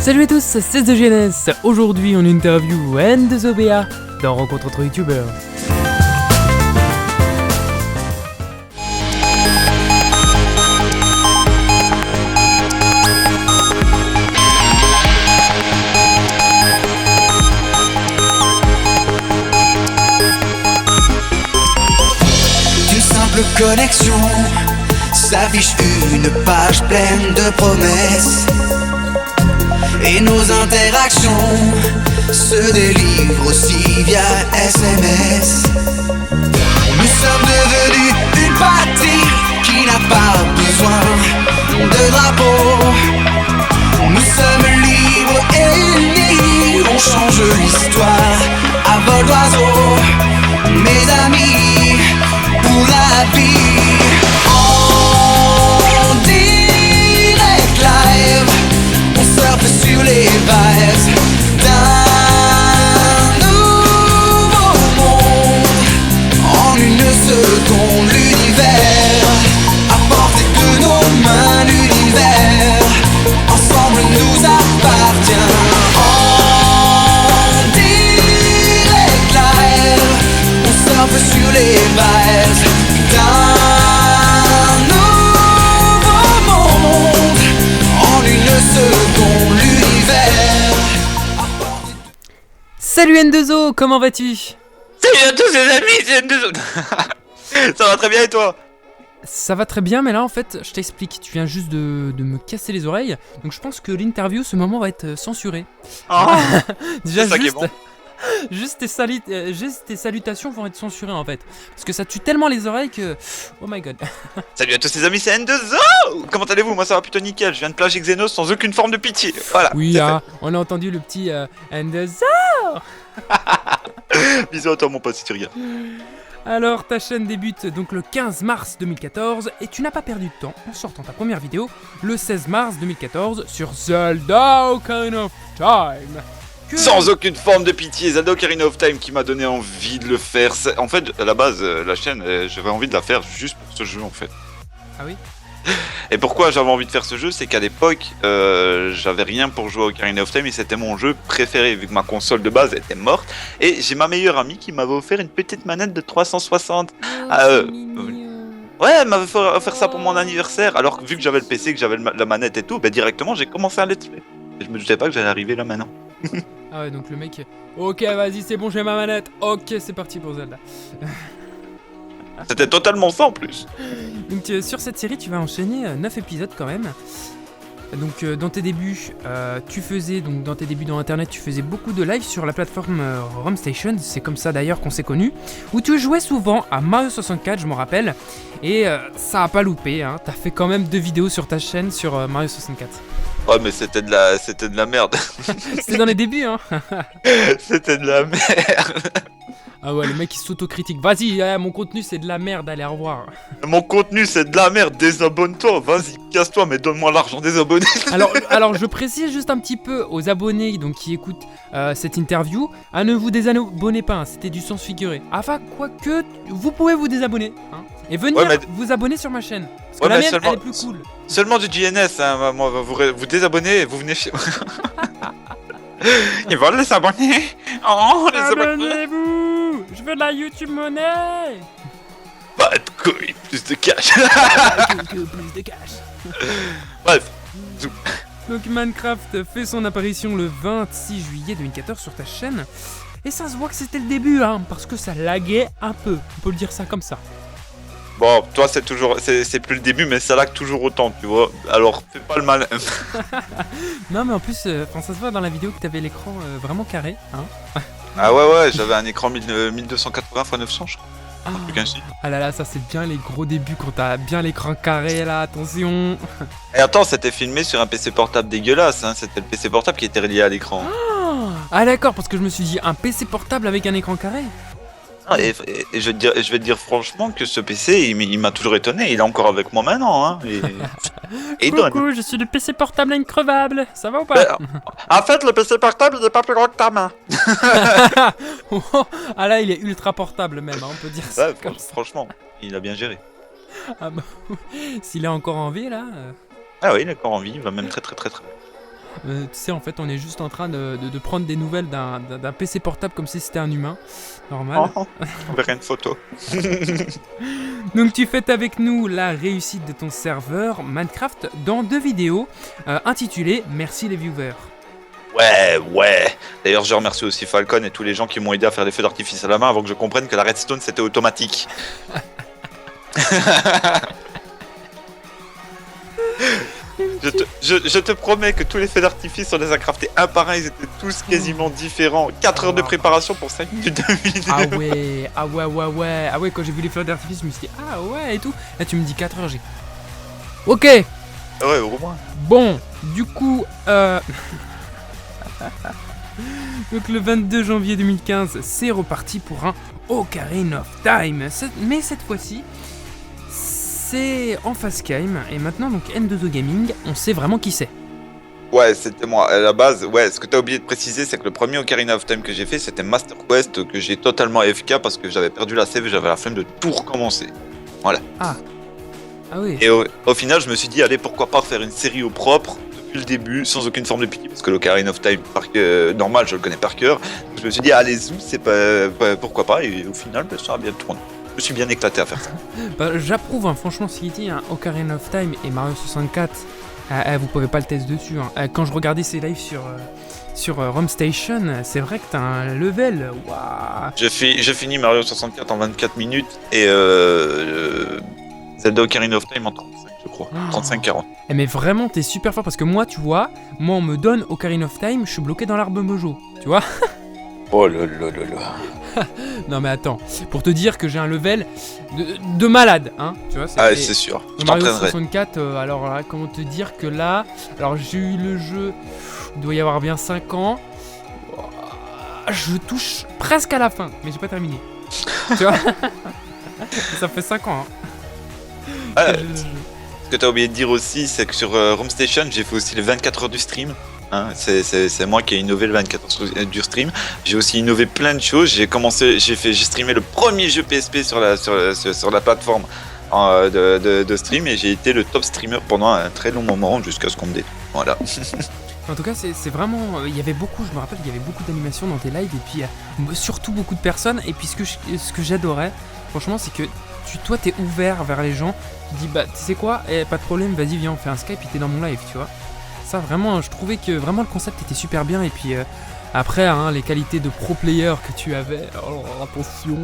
Salut à tous, c'est The GNS. Aujourd'hui on interview N2OBA dans Rencontre entre youtubeurs. D'une simple connexion s'affiche une page pleine de promesses. Et nos interactions se délivrent aussi via SMS. Nous sommes devenus une patrie qui n'a pas besoin de drapeau. Nous sommes libres et unis, on change l'histoire à vol d'oiseau. Mes amis, pour la vie, en direct live. Surfe sur les vagues d'un nouveau monde. En une seconde, l'univers à portée de nos mains, l'univers ensemble nous appartient. En direct live, on surfe sur les vagues d'un nouveau monde. En une seconde, l'univers. Salut N2O, comment vas-tu? Salut à tous les amis, c'est N2O. Ça va très bien et toi? Ça va très bien, mais là en fait, je t'explique, tu viens juste de me casser les oreilles, donc je pense que l'interview, ce moment va être censuré. Déjà c'est ça qui est bon. Juste tes salutations vont être censurées en fait, parce que ça tue tellement les oreilles que... Oh my god. Salut à tous les amis, c'est N2O. Comment allez-vous? Moi ça va plutôt nickel, je viens de plager Xenos sans aucune forme de pitié. Voilà. Oui, c'est on a entendu le petit N2O. fait. Bisous à toi mon pote si tu regardes. Alors, ta chaîne débute donc le 15 mars 2014 et tu n'as pas perdu de temps en sortant ta première vidéo le 16 mars 2014 sur Zelda Ocarina of Time. Sans aucune forme de pitié, Zelda Ocarina of Time qui m'a donné envie de le faire. En fait, à la base, la chaîne, j'avais envie de la faire juste pour ce jeu en fait. Ah oui? Et pourquoi j'avais envie de faire ce jeu, c'est qu'à l'époque, j'avais rien pour jouer à Ocarina of Time et c'était mon jeu préféré vu que ma console de base était morte. Et j'ai ma meilleure amie qui m'avait offert une petite manette de 360. Ouais, elle m'avait offert ça pour mon anniversaire. Alors que vu que j'avais le PC, que j'avais la manette et tout, bah directement j'ai commencé à let's play. Et je me doutais pas que j'allais arriver là maintenant. Ah ouais, donc le mec... Ok, vas-y, c'est bon, j'ai ma manette. Ok, c'est parti pour Zelda. C'était totalement ça en plus. Donc sur cette série, tu vas enchaîner 9 épisodes quand même. Donc dans tes débuts, dans internet, tu faisais beaucoup de live sur la plateforme RomStation, c'est comme ça d'ailleurs qu'on s'est connus, où tu jouais souvent à Mario 64, je m'en rappelle, et ça a pas loupé, hein, t'as fait quand même 2 vidéos sur ta chaîne sur Mario 64. Ouais mais c'était de la merde. C'était dans les débuts, hein. C'était de la merde. Ah ouais, le mec il s'autocritique, vas-y, mon contenu c'est de la merde, allez, au revoir. Mon contenu c'est de la merde, désabonne-toi, vas-y, casse-toi, mais donne-moi l'argent des abonnés. Alors je précise juste un petit peu aux abonnés donc, qui écoutent cette interview, ne vous désabonnez pas, hein, c'était du sens figuré. Enfin, quoique, vous pouvez vous désabonner, hein, et venir vous abonner sur ma chaîne, parce que la mienne elle est plus cool. Seulement du GNS, hein, moi, vous désabonnez et vous venez chez... Ils veulent les abonnés. Oh, les abonnés. Abonnez-vous. Je veux de la YouTube monnaie. Pas de couilles, plus de cash. Plus de cash. Bref. Donc Minecraft fait son apparition le 26 juillet 2014 sur ta chaîne. Et ça se voit que c'était le début, hein, parce que ça laguait un peu. On peut le dire ça comme ça. Bon, toi c'est plus le début, mais ça lag toujours autant, tu vois. Alors, fais pas le malin. Non mais en plus, ça se voit dans la vidéo que t'avais l'écran vraiment carré, hein. Ah ouais, j'avais un écran 1280 x 900, je crois. Un truc ainsi. Ah là là, ça c'est bien les gros débuts quand t'as bien l'écran carré là, attention. Et attends, c'était filmé sur un PC portable dégueulasse, hein. C'était le PC portable qui était relié à l'écran. Ah d'accord, parce que je me suis dit, un PC portable avec un écran carré. Et je vais te dire franchement que ce PC, il m'a toujours étonné. Il est encore avec moi maintenant, hein. Et il donne. Coucou, je suis le PC portable increvable. Ça va ou pas? En fait, le PC portable, il est pas plus grand que ta main. Ah là, il est ultra portable même, hein, on peut dire ça. Ouais, franchement, il a bien géré. Ah bah, s'il est encore en vie là. Ah oui, il est encore en vie. Il va même très. Tu sais, en fait, on est juste en train de prendre des nouvelles d'un PC portable comme si c'était un humain. Normal. On verra une photo. Donc tu fêtes avec nous la réussite de ton serveur Minecraft dans 2 vidéos intitulées Merci les viewers. Ouais. D'ailleurs, je remercie aussi Falcon et tous les gens qui m'ont aidé à faire des feux d'artifice à la main avant que je comprenne que la redstone c'était automatique. Je te promets que tous les feux d'artifice, on les a craftés un par un, ils étaient tous quasiment différents. 4 heures de préparation pour 5 minutes de vidéo. Ah ouais, quand j'ai vu les feux d'artifice, je me suis dit ah ouais et tout. Là tu me dis 4 heures, j'ai... Ok, Ouais, au moins. bon, du coup, donc le 22 janvier 2015, c'est reparti pour un Ocarina of Time. Mais cette fois-ci, c'est en facecam. Et maintenant, donc N2O Gaming, on sait vraiment qui c'est. Ouais, c'était moi. À la base, ouais, ce que t'as oublié de préciser, c'est que le premier Ocarina of Time que j'ai fait, c'était Master Quest, que j'ai totalement AFK parce que j'avais perdu la save et j'avais la flemme de tout recommencer. Voilà. Ah oui. Et au final, je me suis dit, allez, pourquoi pas faire une série au propre depuis le début, sans aucune forme de pitié, parce que l'Ocarina of Time normal, je le connais par cœur. Je me suis dit, allez, zou, c'est pas pourquoi pas, et au final, ça a bien tourné. Je me suis bien éclaté à faire ça. Bah, j'approuve, hein, franchement, City, hein, Ocarina of Time et Mario 64, vous pouvez pas le test dessus. Hein. Quand je regardais ces lives sur RomStation, c'est vrai que t'as un level. Waouh. Je finis Mario 64 en 24 minutes et Zelda Ocarina of Time en 35, je crois. 35-40. Mais vraiment, t'es super fort parce que moi, tu vois, moi, on me donne Ocarina of Time, je suis bloqué dans l'arbre Mojo, tu vois. Oh là là là là. Non mais attends, pour te dire que j'ai un level de malade, hein, tu vois. Ah, c'est sûr. Je Mario t'entraînerai. 64, alors là, comment te dire que là, alors j'ai eu le jeu, il doit y avoir bien 5 ans, je touche presque à la fin, mais j'ai pas terminé. Tu vois. Ça fait 5 ans, hein. Ah, que j'ai le jeu. ce que t'as oublié de dire aussi, c'est que sur RomStation, j'ai fait aussi les 24 heures du stream. Hein, c'est moi qui ai innové le 24 heures du stream. J'ai aussi innové plein de choses. J'ai streamé le premier jeu PSP sur la plateforme de stream et j'ai été le top streamer pendant un très long moment jusqu'à ce qu'on me détruise. Voilà. En tout cas, c'est vraiment. Il y avait beaucoup, je me rappelle, il y avait beaucoup d'animations dans tes lives et puis surtout beaucoup de personnes. Et puis ce que j'adorais, franchement, c'est que toi, t'es ouvert vers les gens. Tu dis, bah, tu sais quoi, pas de problème, vas-y, viens, on fait un Skype, et t'es dans mon live, tu vois. Ça, vraiment, je trouvais que vraiment le concept était super bien. Et puis après, hein, les qualités de pro player que tu avais, oh, attention.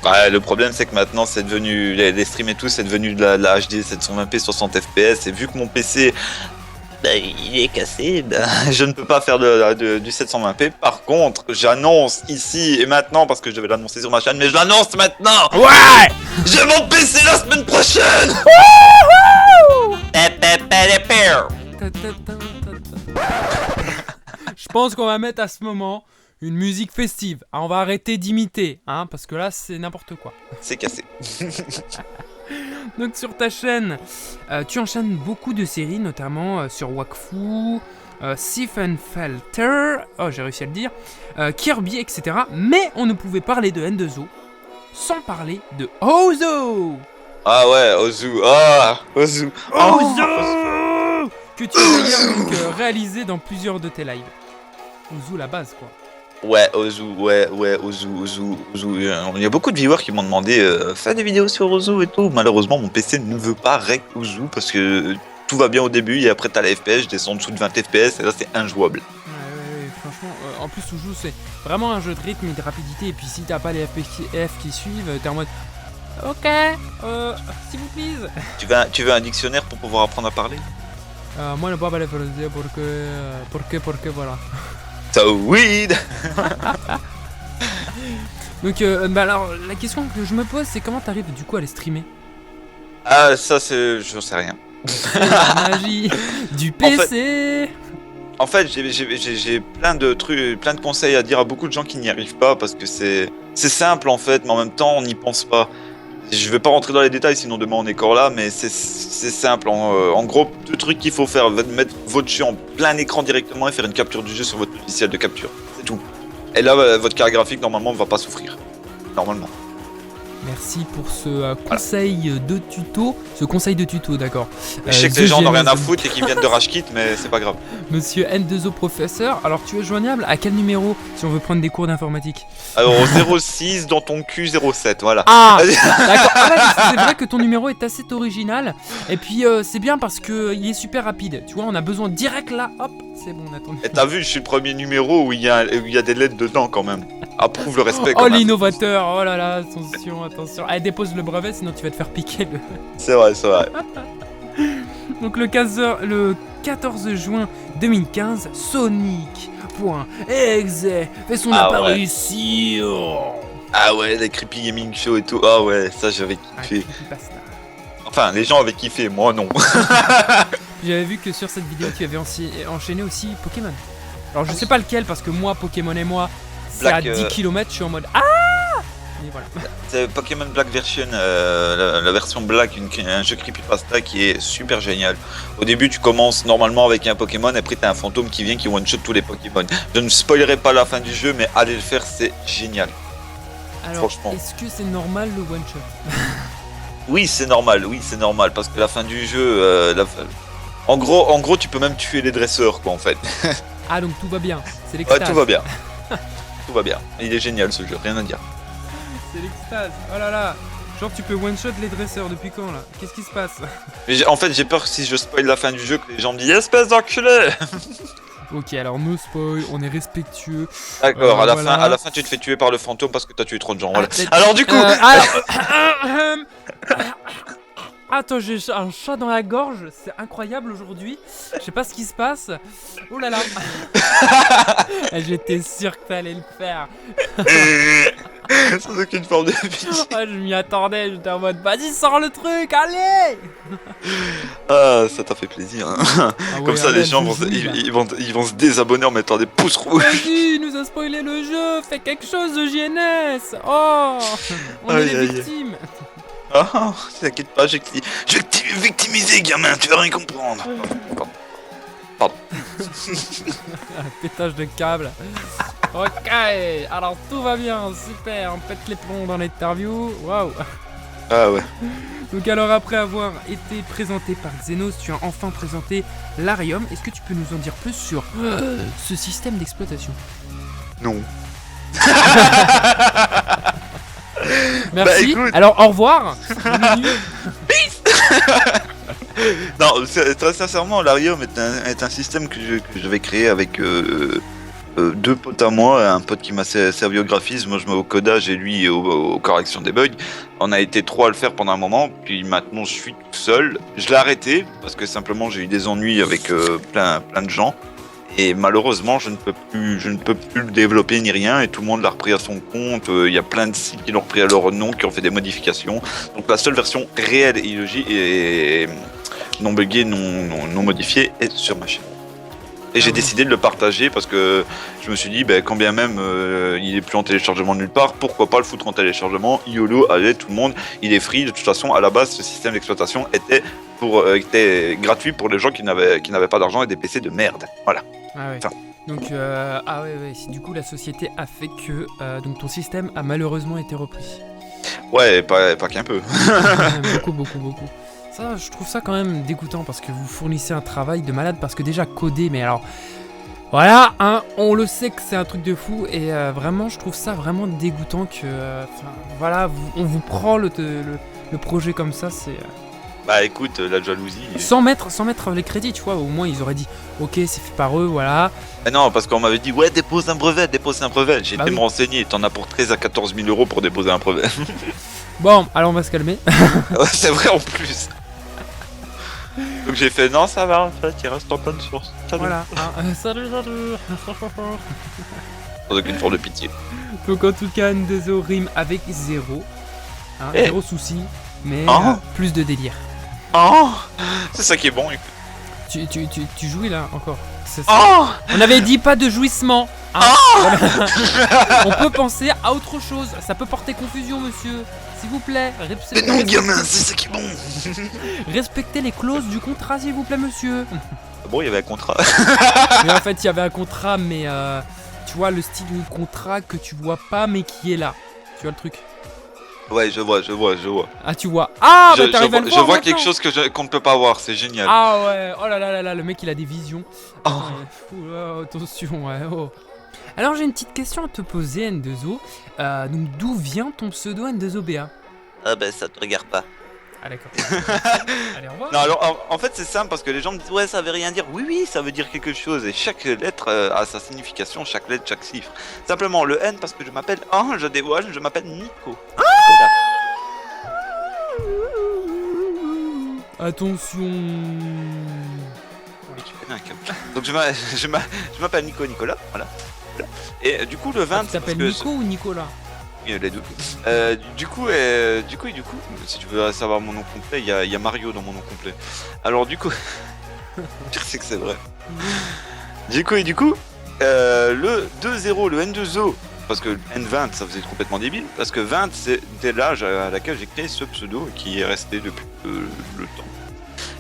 Ouais, le problème, c'est que maintenant, c'est devenu. Les streams et tout, c'est devenu de la HD 720p 60 fps. Et vu que mon PC. Il est cassé, je ne peux pas faire du 720p. Par contre, j'annonce ici et maintenant, parce que je devais l'annoncer sur ma chaîne, mais je l'annonce maintenant. Ouais. J'ai mon PC la semaine prochaine. Je pense qu'on va mettre à ce moment une musique festive. Ah, on va arrêter d'imiter, hein, parce que là, c'est n'importe quoi. C'est cassé. Donc sur ta chaîne, tu enchaînes beaucoup de séries, notamment sur Wakfu, Siphonfelter, oh j'ai réussi à le dire, Kirby, etc. Mais on ne pouvait parler de N2O sans parler de Ozo. Ah ouais, Ozu. Ah, Ozu. Ozo que tu as d'ailleurs donc, réalisé dans plusieurs de tes lives. Ozu, la base quoi. Ouais, Ozu, Ozu. Il y a beaucoup de viewers qui m'ont demandé fais des vidéos sur Ozu et tout. Malheureusement, mon PC ne veut pas rec Ozu parce que tout va bien au début et après t'as la FPS, je descends en dessous de 20 FPS et là c'est injouable. Ouais, franchement, en plus Ozu c'est vraiment un jeu de rythme et de rapidité. Et puis si t'as pas les FPS qui suivent, t'es en mode ok, s'il vous plaît. Tu veux un dictionnaire pour pouvoir apprendre à parler? Moi ne pas parler français porque voilà. So weed. Donc bah alors la question que je me pose c'est comment t'arrives du coup à les streamer? Ah ça c'est... j'en sais rien. La magie du PC. En fait j'ai plein de trucs, plein de conseils à dire à beaucoup de gens qui n'y arrivent pas parce que c'est simple en fait mais en même temps on n'y pense pas. Je vais pas rentrer dans les détails sinon demain on est encore là mais c'est simple. En gros 2 trucs qu'il faut faire, mettre votre jeu en plein écran directement et faire une capture du jeu sur votre logiciel de capture. C'est tout. Et là votre carte graphique normalement ne va pas souffrir. Normalement. Merci pour ce conseil de tuto. Ce conseil de tuto, d'accord. Je sais que les gens n'ont rien à Genèse. foutre et qu'ils viennent de Rage Quit, mais c'est pas grave. Monsieur N2O professeur, alors tu es joignable à quel numéro si on veut prendre des cours d'informatique? Alors, 06 dans ton cul 07, voilà. Ah d'accord. Ah ouais, c'est vrai que ton numéro est assez original. Et puis c'est bien parce que il est super rapide. Tu vois, on a besoin direct là. Hop, c'est bon, on attend. Et t'as vu, je suis le premier numéro où il y a des lettres dedans quand même. Approuve le respect Oh quand même. l'innovateur. Oh là là, attention, attention. Allez, dépose le brevet sinon tu vas te faire piquer le... C'est vrai, c'est vrai. Donc le 14 juin 2015, Sonic.exe fait son Ah ouais. apparition. Ah ouais, les Creepy Gaming Show et tout. Ah ouais, ça j'avais Ah, kiffé. creepypasta. Enfin, les gens avaient kiffé, moi non. J'avais vu que sur cette vidéo tu avais enchaîné aussi Pokémon. Alors je sais pas lequel parce que moi Pokémon et moi c'est à Black, 10 km, je suis en mode ah. Et voilà. C'est Pokémon Black Version, la version Black, un jeu creepypasta qui est super génial. Au début, tu commences normalement avec un Pokémon, après t'as un fantôme qui vient qui one-shot tous les Pokémon. Je ne spoilerai pas la fin du jeu, mais allez le faire, c'est génial. Alors Franchement. est-ce que c'est normal le one shot? Oui, c'est normal, parce que la fin du jeu, en gros, tu peux même tuer les dresseurs, quoi, en fait. Ah donc tout va bien, c'est Ouais, l'extase. tout va bien. Tout va bien. Il est génial ce jeu, rien à dire. C'est l'extase. Oh là là. Genre tu peux one shot les dresseurs depuis quand là? Qu'est-ce qui se passe? Mais en fait, j'ai peur que si je spoil la fin du jeu, que les gens me disent espèce d'enculé. Ok, alors no spoil, on est respectueux. D'accord, Voilà. à la fin, tu te fais tuer par le fantôme parce que t'as tué trop de gens. Voilà. peut-être- Alors du coup, Attends, j'ai un chat dans la gorge, c'est incroyable aujourd'hui. Je sais pas ce qui se passe. Oh là là. J'étais sûr que t'allais le faire. sans aucune forme de pitié. Oh, je m'y attendais, j'étais en mode vas-y, sors le truc, allez. Ah, ça t'a fait plaisir. Hein. Ah ouais, Comme ça, allez, les gens je vont, joue, là. ils vont se désabonner en mettant des pouces rouges. Vas-y, il nous a spoilé le jeu, fais quelque chose de JNS. Oh, on est Aïe, les aïe. victimes. Ah, t'inquiète pas, je vais te victimiser, gamin, tu vas rien comprendre. Ah, pétage de câble. Ok, alors tout va bien, super, on pète les plombs dans l'interview, waouh. Ah ouais. Donc alors après avoir été présenté par Xenos, tu as enfin présenté l'Arium. Est-ce que tu peux nous en dire plus sur ce système d'exploitation? Non. Merci, écoute. alors au revoir. Bonne nuit. Non, très sincèrement, l'Arium est un système que j'avais créé avec deux potes à moi, un pote qui m'a servi au graphisme, moi je mets au codage et lui aux corrections des bugs. On a été trois à le faire pendant un moment, puis maintenant je suis tout seul. Je l'ai arrêté parce que simplement j'ai eu des ennuis avec plein de gens. Et malheureusement, je ne peux plus le développer ni rien, et tout le monde l'a repris à son compte. Il y a plein de sites qui l'ont repris à leur nom, qui ont fait des modifications. Donc la seule version réelle et non buggée, non modifiée est sur ma chaîne. Et j'ai décidé de le partager parce que je me suis dit, quand bien même il est plus en téléchargement nulle part, pourquoi pas le foutre en téléchargement. YOLO, allez, tout le monde, il est free. De toute façon, à la base, ce système d'exploitation était gratuit pour les gens qui n'avaient pas d'argent et des PC de merde. Voilà. Ah ouais. Enfin. Donc ah ouais, du coup la société a fait que donc ton système a malheureusement été repris. Ouais, pas qu'un peu. beaucoup. Ça, je trouve ça quand même dégoûtant parce que vous fournissez un travail de malade parce que déjà coder, mais alors voilà, hein, on le sait que c'est un truc de fou et vraiment je trouve ça vraiment dégoûtant que voilà, on vous prend le projet comme ça, c'est Bah écoute, la jalousie. sans mettre les crédits, tu vois, au moins ils auraient dit OK, c'est fait par eux, voilà. Ah non, parce qu'on m'avait dit, ouais, dépose un brevet. J'ai Bah été oui. me renseigner, t'en as pour 13 à 14 000 euros pour déposer un brevet. Bon, alors on va se calmer. Ouais, c'est vrai en plus. Donc j'ai fait, non, ça va en fait, il reste en pleine source. Salut. Voilà. Hein, salut. Sans aucune forme de pitié. Donc en tout cas, N2O rime avec zéro. Hein, Eh. zéro souci, mais Oh. plus de délire. Oh, c'est ça qui est bon. Tu jouis là encore. Oh, On avait dit pas de jouissement. Hein, voilà. On peut penser à autre chose. Ça peut porter confusion, monsieur. S'il vous plaît, mais non, gamin, c'est ça qui est bon. respectez les clauses du contrat, s'il vous plaît, monsieur. Bon, il y avait un contrat. Mais en fait, il y avait un contrat, mais tu vois le style de contrat que tu vois pas, mais qui est là. Tu vois le truc. Ouais, je vois. Ah, tu vois. Ah, bah Je t'arrives à vois, le je voir vois maintenant. quelque chose qu'on ne peut pas voir, c'est génial. Ah ouais, oh là là là là, le mec il a des visions. Oh. Ouh là, attention, ouais, oh. Alors j'ai une petite question à te poser, N2O. Donc d'où vient ton pseudo N2OBA? Ah bah ça te regarde pas. Ah d'accord. Allez, au revoir. Non, alors en fait c'est simple parce que les gens me disent ouais ça veut rien dire. Oui oui ça veut dire quelque chose et chaque lettre a sa signification, chaque lettre, chaque chiffre. Simplement le N parce que je m'appelle, je dévoile, je m'appelle Nico. Nicolas. Attention. Oui, tu connais un câble. Donc je m'appelle Nicolas, voilà. Et du coup le 20 Tu c'est parce t'appelles que Nico ou Nicolas? les deux. Du coup, si tu veux savoir mon nom complet, il y a Mario dans mon nom complet. Alors du coup, je sais que c'est vrai. Du coup, le 2-0, le N2O, parce que N20 ça faisait complètement débile, parce que 20 c'était l'âge à laquelle j'ai créé ce pseudo qui est resté depuis le temps.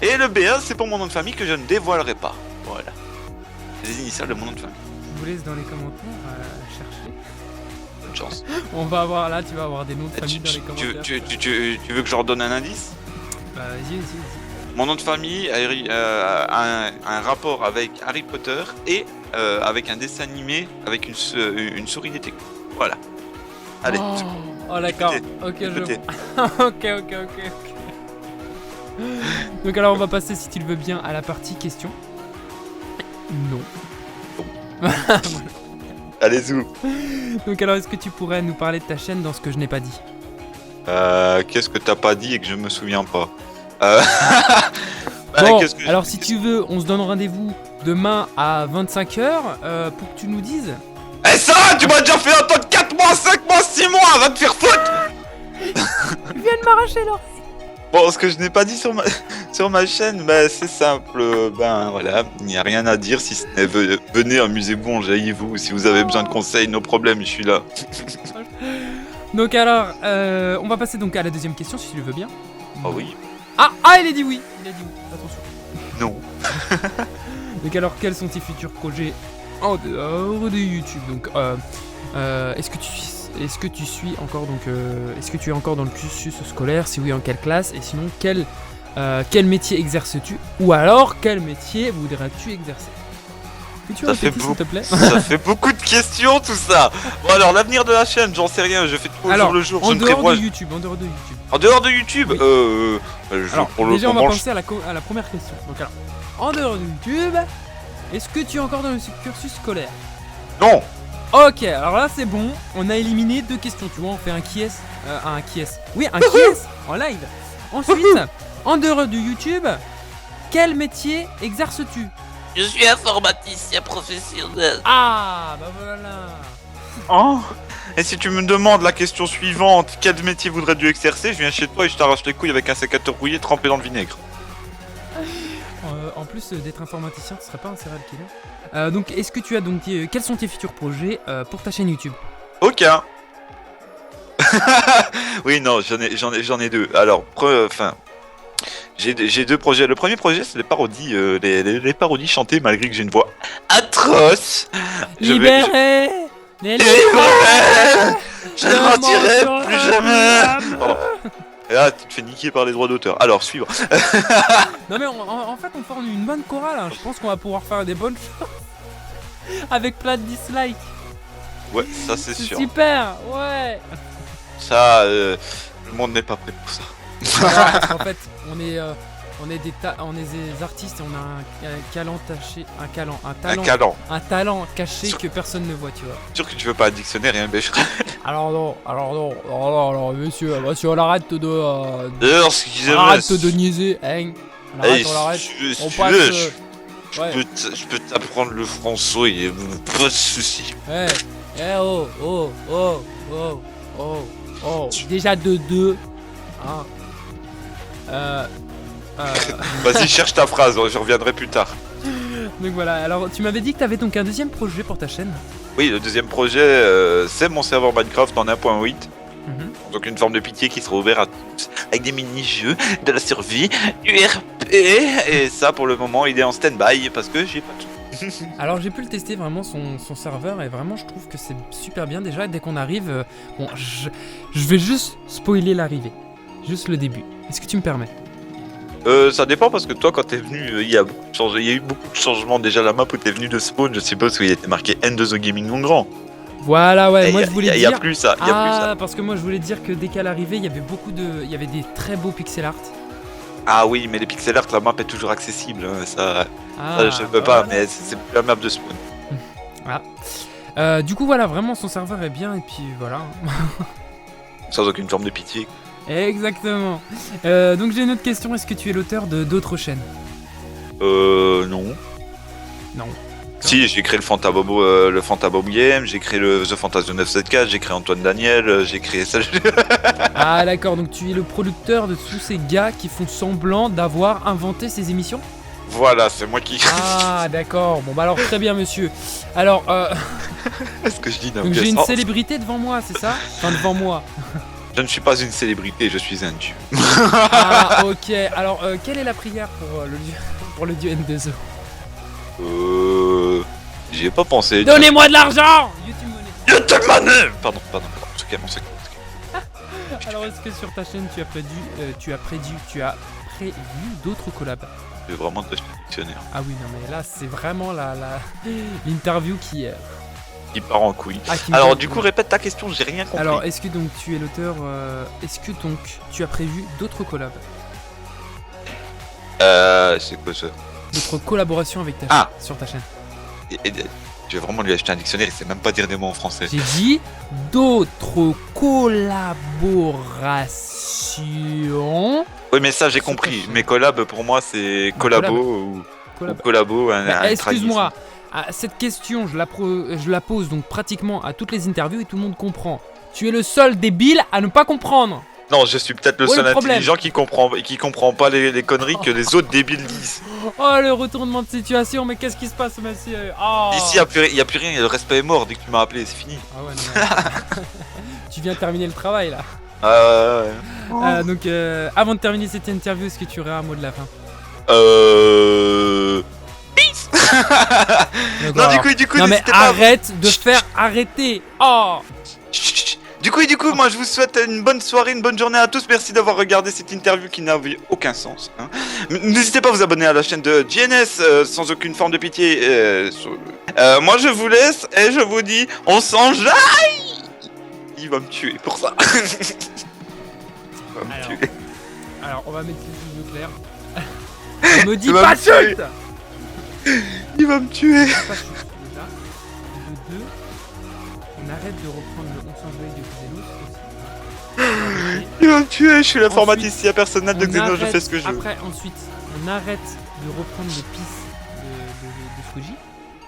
Et le BA c'est pour mon nom de famille que je ne dévoilerai pas. Voilà. Les initiales de mon nom de famille. Je vous laisse dans les commentaires chercher. Bonne chance. On va avoir là, tu vas avoir des noms de famille dans les Tu commentaires. tu veux que je leur donne un indice? Bah vas-y. Mon nom de famille a un rapport avec Harry Potter et avec un dessin animé avec une souris détective. Voilà. Allez. Oh d'accord. Ok, je Écoutez. vois. Ok. Donc alors on va passer si tu le veux bien à la partie question. Non. Allez, zou. Donc alors est-ce que tu pourrais nous parler de ta chaîne dans ce que je n'ai pas dit? Qu'est-ce que t'as pas dit et que je me souviens pas Bon, qu'est-ce que alors si tu veux, on se donne rendez-vous demain à 25h pour que tu nous dises. Eh ça, tu m'as déjà fait attendre 4 mois, 5 mois, 6 mois, va te faire foutre. Tu viens de m'arracher là. Bon, ce que je n'ai pas dit sur ma chaîne, bah, c'est simple, ben voilà, il n'y a rien à dire si ce n'est venez, amusez-vous, enjaillez-vous, si vous avez besoin de conseils, nos problèmes, je suis là. Donc alors, on va passer donc à la deuxième question si tu le veux bien. Ah oui. Ah, il a dit oui. Attention. Non. Donc alors, quels sont tes futurs projets en dehors de YouTube? Donc, est-ce que tu suis encore est-ce que tu es encore dans le cursus scolaire? Si oui, en quelle classe? Et sinon, quel métier exerces-tu? Ou alors, quel métier voudrais-tu exercer? Peux-tu répéter s'il te plaît? Ça fait beaucoup de questions tout ça. Bon alors l'avenir de la chaîne, j'en sais rien, je fais tout au jour le jour. En je dehors prévois... de YouTube. En dehors de YouTube, Oui. Alors, pour le déjà, on va moment, penser à la première question. Donc alors, en dehors de YouTube, est-ce que tu es encore dans le cursus scolaire? Non. Ok, alors là c'est bon, on a éliminé 2 questions, tu vois, on fait un qui est Oui, un qui est en live. Ensuite, en dehors de YouTube, quel métier exerces-tu? Je suis informaticien professionnel. Ah, bah voilà. Oh. Et si tu me demandes la question suivante, quel métier voudrais-tu exercer? Je viens chez toi et je t'arrache les couilles avec un sécateur rouillé trempé dans le vinaigre. En plus d'être informaticien, tu serais pas un serial killer. Donc, est-ce que tu as donc quels sont tes futurs projets pour ta chaîne YouTube? Aucun. Oui, non, j'en ai 2. Alors, j'ai 2 projets. Le premier projet, c'est les parodies, les parodies chantées malgré que j'ai une voix atroce. Libéré les Je ne mentirai plus jamais. Pardon. Et là, tu te fais niquer par les droits d'auteur. Alors, suivre. Non mais en fait, on forme une bonne chorale. Hein. Je pense qu'on va pouvoir faire des bonnes choses avec plein de dislikes. Ouais, ça c'est sûr. Super, ouais. Ça, le monde n'est pas prêt pour ça. Ouais, en fait, on est des artistes et on a un talent caché que personne ne voit, tu vois. Sûr que tu veux pas un dictionnaire et un bêcherel. Alors non, monsieur, on arrête D'ailleurs, excusez-moi. de niaiser, hein. On arrête. On passe. Je peux t'apprendre le français, et pas de soucis. Déjà de 2. Vas-y, cherche ta phrase, je reviendrai plus tard. Donc voilà, alors tu m'avais dit que t'avais donc un deuxième projet pour ta chaîne. Oui, le deuxième projet, c'est mon serveur Minecraft en 1.8. Donc une forme de pitié qui sera ouverte à tous, avec des mini-jeux, de la survie, du RP, et ça pour le moment il est en stand-by parce que j'ai pas tout. Alors j'ai pu le tester vraiment son serveur et vraiment je trouve que c'est super bien déjà dès qu'on arrive. Bon, je vais juste spoiler l'arrivée, juste le début. Est-ce que tu me permets? Ça dépend parce que toi, quand t'es venu, il y a eu beaucoup de changements. Déjà, la map où t'es venu de spawn, je suppose qu'il était marqué End of the Gaming en grand. Voilà, ouais, Et moi je voulais Il y a dire. plus ça, il y a plus ça. Ah, parce que moi je voulais dire que dès qu'à l'arrivée, il y avait des très beaux pixel art. Ah oui, mais les pixel art, la map est toujours accessible. Hein, ça, Ah, je peux pas, mais c'est plus la map de spawn. Du coup, voilà, vraiment son serveur est bien et puis voilà. Sans aucune forme de pitié. Exactement. Donc j'ai une autre question. Est-ce que tu es l'auteur de d'autres chaînes? Non. Non. Si, j'ai créé le Fantabob Game, j'ai créé le The Fantasio 974, j'ai créé Antoine Daniel, j'ai créé ça. Ah d'accord, donc tu es le producteur de tous ces gars qui font semblant d'avoir inventé ces émissions? Voilà, c'est moi qui. Ah d'accord, bon bah alors très bien monsieur. Alors, Est-ce que je dis donc j'ai une célébrité devant moi, c'est ça? Enfin devant moi. Je ne suis pas une célébrité, je suis un dieu. Ah ok, alors quelle est la prière pour le dieu N2O? J'y ai pas pensé. Donnez-moi de l'argent! YouTube Money. YouTube Money. Pardon, on se calme. Alors est-ce que sur ta chaîne tu as prévu d'autres collabs? Je vais vraiment t'acheter un dictionnaire. Ah oui non mais là c'est vraiment l'interview qui Il part en couille. qui me Alors donne- du coup, répète ta question, j'ai rien compris. Alors est-ce que donc tu es l'auteur est-ce que donc tu as prévu d'autres collabs? C'est quoi ça? D'autres collaborations avec ta Ah. sur ta chaîne? Je vais vraiment lui acheter un dictionnaire, il sait même pas dire des mots en français. J'ai dit d'autres collaborations. Oui, mais ça j'ai Sur compris. ta chaîne. Mes collabs pour moi c'est collabo ou collabo. Excuse-moi, cette question je la pose donc pratiquement à toutes les interviews et tout le monde comprend. Tu es le seul débile à ne pas comprendre. Non, je suis peut-être le Ouais, seul le problème. intelligent qui comprend pas les conneries que les autres débiles disent. Oh le retournement de situation, mais qu'est-ce qui se passe monsieur? Oh. Ici, il y a plus rien, le respect est mort dès que tu m'as appelé, c'est fini. Ah ouais, non. Tu viens terminer le travail là. Ouais. Donc avant de terminer cette interview, est-ce que tu aurais un mot de la fin? Peace. Donc, Non, alors- du coup, Non mais n'hésitez pas. arrête de faire arrêter. Oh. Chut. Du coup, moi je vous souhaite une bonne soirée, une bonne journée à tous. Merci d'avoir regardé cette interview qui n'avait aucun sens. Hein. N'hésitez pas à vous abonner à la chaîne de GNS sans aucune forme de pitié. Moi je vous laisse et je vous dis, on s'enjaille. Il va me tuer pour ça. Il va me Alors. tuer. Alors on va mettre les choses au clair. On me dit Tu vas pas me tuer. chute. Il va me tuer. Pas chute déjà. De deux, on arrête de reprendre le 11 janvier de Xenos aussi. Il va me tuer. Je suis Ensuite, l'informaticien personnel de On Xeno, je arrête- fais ce que je veux. Après, ensuite, on arrête de reprendre le pis de Squidgy.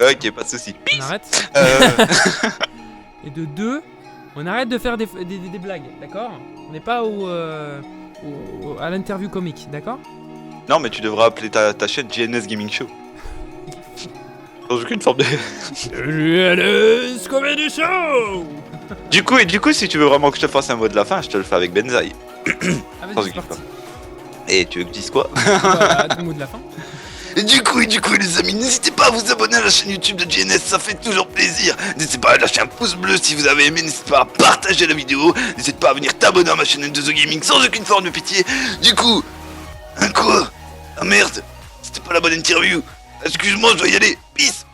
Ok, pas de soucis. On arrête. Euh, Et de deux, on arrête de faire des blagues, d'accord? On n'est pas à l'interview comique, d'accord? Non, mais tu devras appeler ta chaîne GNS Gaming Show. Sans aucune forme de. GNS Comedy Show. Du coup, si tu veux vraiment que je te fasse un mot de la fin, je te le fais avec Benzaï. Ah, Sans vas-y, c'est aucune parti. Et tu veux que je dise quoi? Voilà, ton mot de la fin. Et du coup, les amis, n'hésitez pas à vous abonner à la chaîne YouTube de GNS, ça fait toujours plaisir. N'hésitez pas à lâcher un pouce bleu si vous avez aimé, n'hésitez pas à partager la vidéo, n'hésitez pas à venir t'abonner à ma chaîne de The Gaming sans aucune forme de pitié. Du coup, un quoi? Ah merde, c'était pas la bonne interview. Excuse-moi, je dois y aller. Peace.